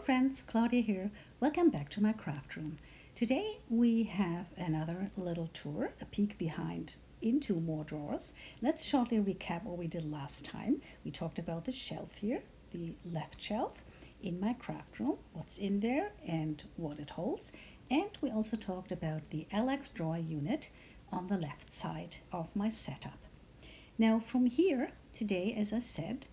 friends, Claudia here. Welcome back to my craft room. Today we have another little tour, a peek behind into more drawers. Let's shortly recap what we did last time. We talked about the shelf here, the left shelf in my craft room, what's in there and what it holds. And we also talked about the LX drawer unit on the left side of my setup. Now from here, today, as I said,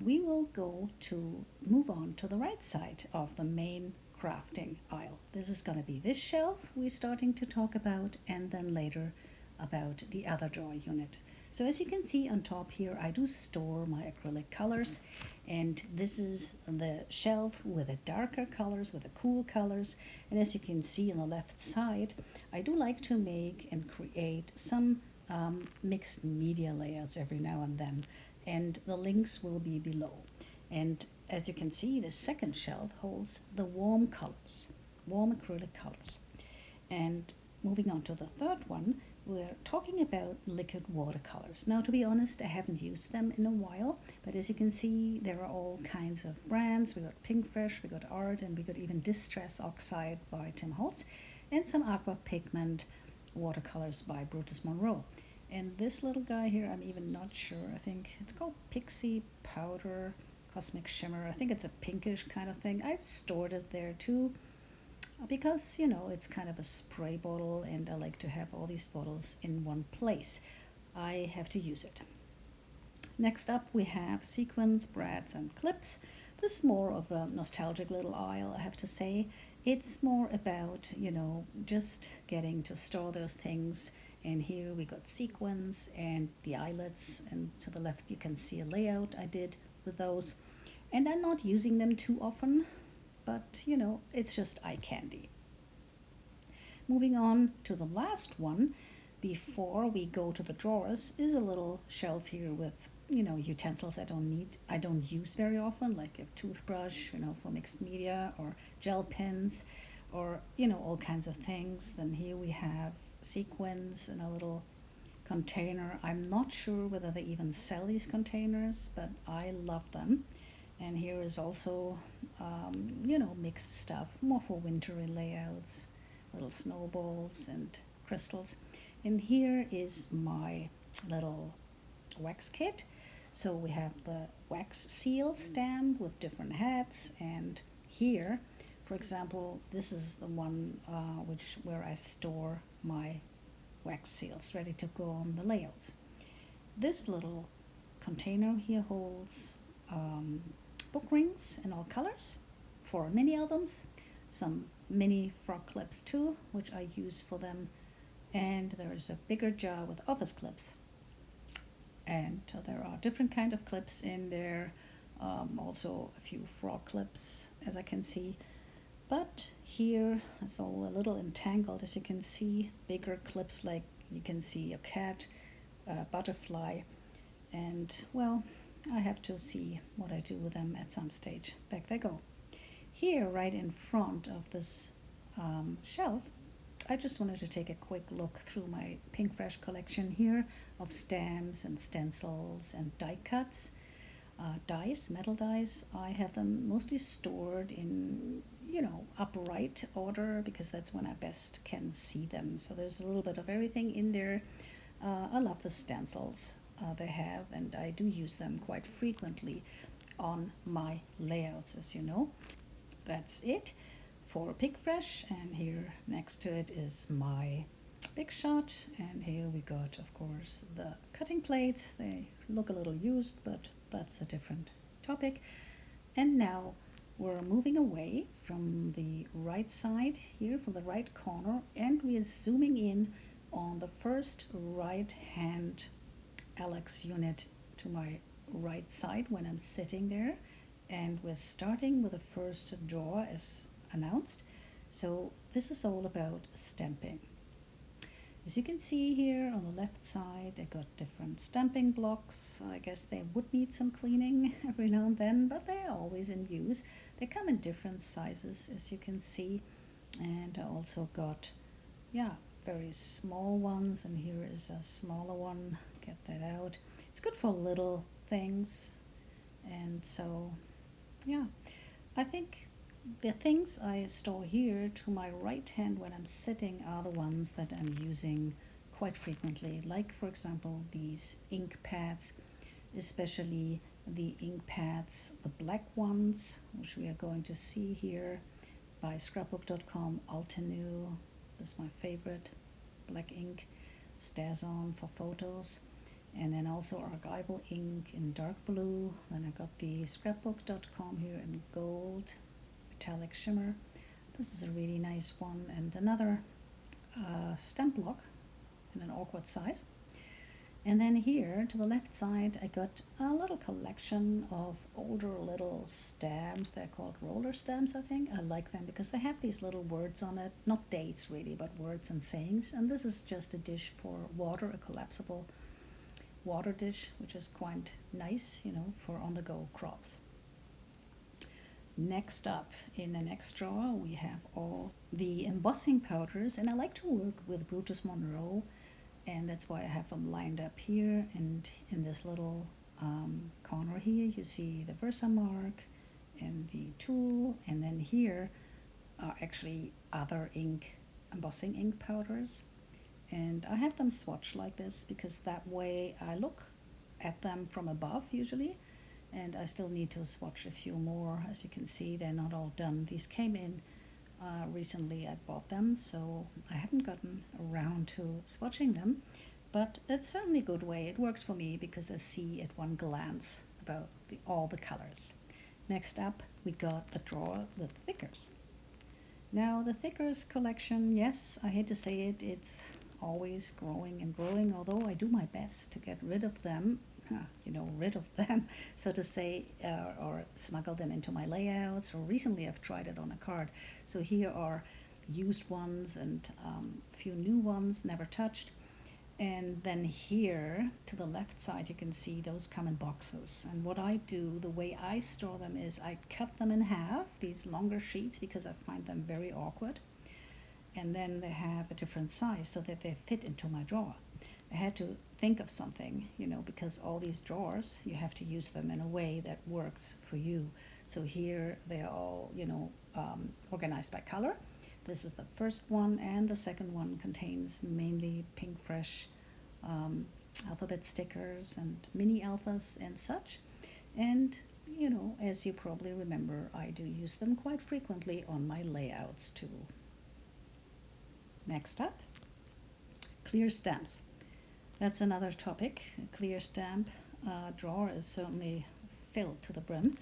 we will go to move on to the right side of the main crafting aisle. This is going to be this shelf we're starting to talk about, and then later about the other drawer unit. So as you can see on top here, I do store my acrylic colors, and this is the shelf with the darker colors, with the cool colors. And as you can see on the left side, I do like to make and create some mixed media layouts every now and then, and the links will be below. And as you can see, the second shelf holds the warm colors, warm acrylic colors. And moving on to the third one, we're talking about liquid watercolors. Now, to be honest, I haven't used them in a while, but as you can see, there are all kinds of brands. We got Pinkfresh, we got Art, and we got even Distress Oxide by Tim Holtz, and some aqua pigment watercolors by Brutus Monroe. And this little guy here, I'm even not sure. I think it's called Pixie Powder Cosmic Shimmer. I think it's a pinkish kind of thing. I've stored it there too because, it's kind of a spray bottle, and I like to have all these bottles in one place. I have to use it. Next up, we have sequins, brads, and clips. This is more of a nostalgic little aisle, I have to say. It's more about, just getting to store those things. And here we got sequins and the eyelets, and to the left you can see a layout I did with those. And I'm not using them too often, but it's just eye candy. Moving on to the last one, before we go to the drawers, is a little shelf here with utensils I don't use very often, like a toothbrush, for mixed media, or gel pens, or all kinds of things. Then here we have sequins in a little container. I'm not sure whether they even sell these containers, but I love them. And here is also mixed stuff, more for wintry layouts, little snowballs and crystals. And here is my little wax kit. So we have the wax seal stamp with different hats, and here, for example, this is the one where I store my wax seals ready to go on the layouts. This little container here holds book rings in all colors for mini albums, some mini frog clips too, which I use for them, and there is a bigger jar with office clips. And there are different kind of clips in there, also a few frog clips, as I can see. But here it's all a little entangled, as you can see. Bigger clips, like you can see a cat, a butterfly, and well, I have to see what I do with them at some stage. Back they go. Here, right in front of this shelf, I just wanted to take a quick look through my Pinkfresh collection here of stamps and stencils and die cuts. Dies, metal dies, I have them mostly stored in, upright order, because that's when I best can see them. So there's a little bit of everything in there. I love the stencils they have, and I do use them quite frequently on my layouts, as you know. That's it for Pinkfresh, and here next to it is my Big Shot, and here we got, of course, the cutting plates. They look a little used, but that's a different topic. And now we're moving away from the right side here, from the right corner, and we are zooming in on the first right hand LX unit to my right side when I'm sitting there. And we're starting with the first drawer as announced. So this is all about stamping. As you can see here on the left side, I got different stamping blocks. I guess they would need some cleaning every now and then, but they're always in use. They come in different sizes, as you can see. And I also got, very small ones, and here is a smaller one. Get that out. It's good for little things. And so, I think the things I store here to my right hand when I'm sitting are the ones that I'm using quite frequently, like for example these ink pads, especially the ink pads, the black ones, which we are going to see here by scrapbook.com. Altenew is my favorite black ink, Stazon for photos, and then also archival ink in dark blue. Then I got the scrapbook.com here in gold metallic shimmer. This is a really nice one, and another stamp block in an awkward size. And then here to the left side I got a little collection of older little stamps. They're called roller stamps, I think. I like them because they have these little words on it, not dates really, but words and sayings. And this is just a dish for water, a collapsible water dish, which is quite nice, for on-the-go crops. Next up, in the next drawer, we have all the embossing powders, and I like to work with Brutus Monroe, and that's why I have them lined up here. And in this little corner here, you see the Versamark and the tool, and then here are actually other embossing ink powders. And I have them swatched like this because that way I look at them from above usually, and I still need to swatch a few more. As you can see, they're not all done. These came in recently. I bought them, so I haven't gotten around to swatching them, but it's certainly a good way. It works for me because I see at one glance about all the colors. Next up, we got a drawer with thickers. Now the thickers collection, yes, I hate to say it, it's always growing and growing, although I do my best to get rid of them, so to say, or smuggle them into my layouts. Or recently I've tried it on a card. So here are used ones and a few new ones, never touched. And then here to the left side, you can see those come in boxes. And what I do, the way I store them is I cut them in half, these longer sheets, because I find them very awkward. And then they have a different size so that they fit into my drawer. I had to think of something, because all these drawers, you have to use them in a way that works for you. So here they're all, organized by color. This is the first one, and the second one contains mainly Pink Fresh alphabet stickers and mini alphas and such. And, as you probably remember, I do use them quite frequently on my layouts too. Next up, clear stamps. That's another topic. A clear stamp drawer is certainly filled to the brim.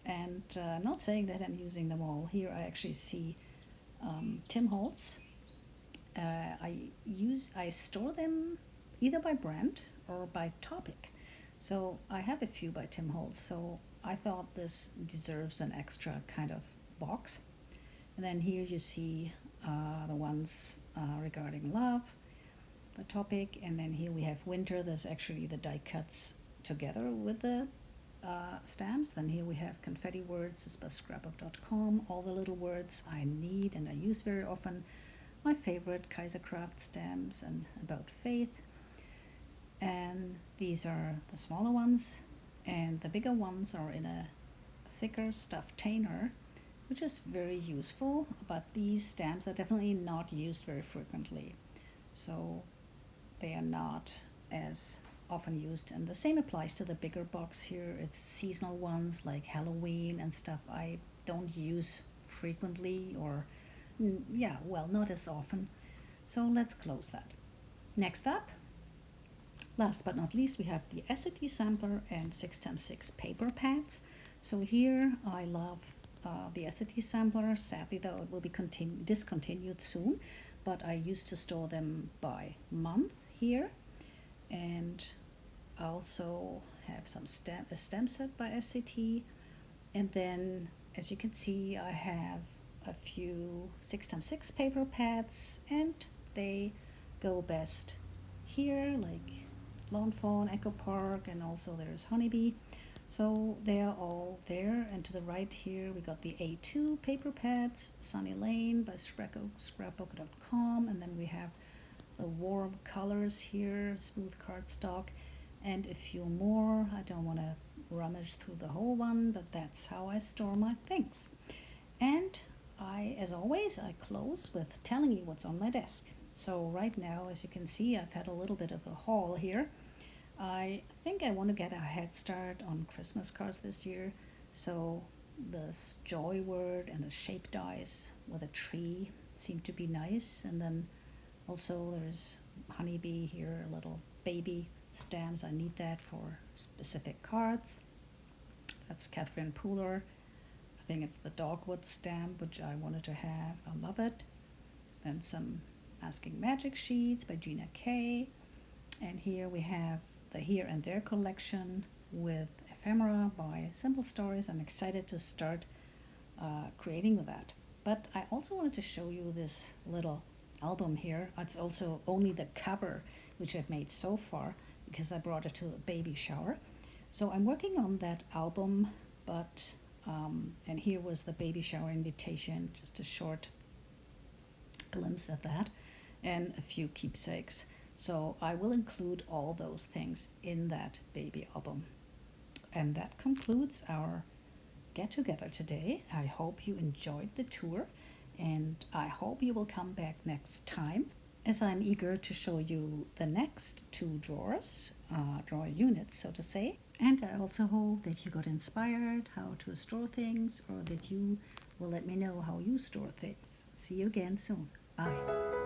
And I'm not saying that I'm using them all. Here I actually see Tim Holtz. I store them either by brand or by topic. So I have a few by Tim Holtz. So I thought this deserves an extra kind of box. And then here you see the ones regarding love, the topic, and then here we have winter. There's actually the die cuts together with the stamps. Then here we have confetti words. It's by scrapbook.com. All the little words I need and I use very often. My favorite Kaiser Craft stamps and about faith. And these are the smaller ones, and the bigger ones are in a thicker stuff tainer, which is very useful, but these stamps are definitely not used very frequently. So they are not as often used. And the same applies to the bigger box here. It's seasonal ones like Halloween and stuff I don't use frequently, or not as often. So let's close that. Next up, last but not least, we have the acetate sampler and 6x6 paper pads. So here I love the acetate sampler. Sadly though, it will be discontinued soon, but I used to store them by month here. And I also have a stamp set by SCT. And then, as you can see, I have a few 6x6 paper pads, and they go best here, like Lawn Fawn, Echo Park, and also there's Honeybee. So they are all there. And to the right here, we got the A2 paper pads, Sunny Lane by scrapbook.com. And then we have the warm colors here, smooth cardstock, and a few more. I don't want to rummage through the whole one, but that's how I store my things. And as always, I close with telling you what's on my desk. So right now, as you can see, I've had a little bit of a haul here. I think I want to get a head start on Christmas cards this year. So the joy word and the shape dies with a tree seem to be nice. And then also there's honeybee here, a little baby stamps. I need that for specific cards. That's Catherine Pooler. I think it's the dogwood stamp, which I wanted to have. I love it. Then some Asking Magic sheets by Gina Kay. And here we have the Here and There collection with ephemera by Simple Stories. I'm excited to start creating with that. But I also wanted to show you this little album here. It's also only the cover, which I've made so far because I brought it to a baby shower. So I'm working on that album, but and here was the baby shower invitation, just a short glimpse of that, and a few keepsakes. So I will include all those things in that baby album. And that concludes our get together today. I hope you enjoyed the tour, and I hope you will come back next time, as I'm eager to show you the next two drawers, drawer units, so to say. And I also hope that you got inspired how to store things, or that you will let me know how you store things. See you again soon. Bye.